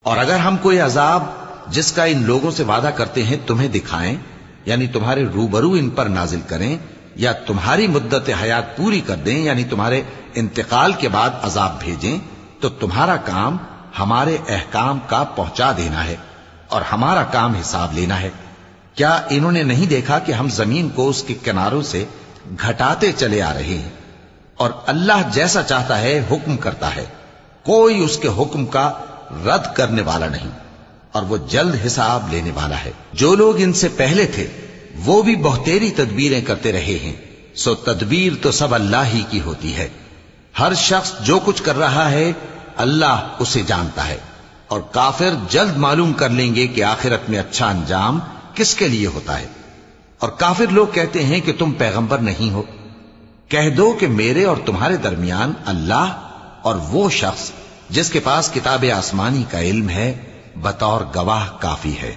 اور اگر ہم کوئی عذاب جس کا ان لوگوں سے وعدہ کرتے ہیں تمہیں دکھائیں، یعنی تمہارے روبرو ان پر نازل کریں، یا تمہاری مدت حیات پوری کر دیں، یعنی تمہارے انتقال کے بعد عذاب بھیجیں، تو تمہارا کام ہمارے احکام کا پہنچا دینا ہے اور ہمارا کام حساب لینا ہے۔ کیا انہوں نے نہیں دیکھا کہ ہم زمین کو اس کے کناروں سے گھٹاتے چلے آ رہے ہیں، اور اللہ جیسا چاہتا ہے حکم کرتا ہے، کوئی اس کے حکم کا رد کرنے والا نہیں، اور وہ جلد حساب لینے والا ہے۔ جو لوگ ان سے پہلے تھے وہ بھی بہتیری تدبیریں کرتے رہے ہیں، سو تدبیر تو سب اللہ ہی کی ہوتی ہے۔ ہر شخص جو کچھ کر رہا ہے اللہ اسے جانتا ہے، اور کافر جلد معلوم کر لیں گے کہ آخرت میں اچھا انجام کس کے لیے ہوتا ہے۔ اور کافر لوگ کہتے ہیں کہ تم پیغمبر نہیں ہو، کہہ دو کہ میرے اور تمہارے درمیان اللہ اور وہ شخص جس کے پاس کتاب آسمانی کا علم ہے بطور گواہ کافی ہے۔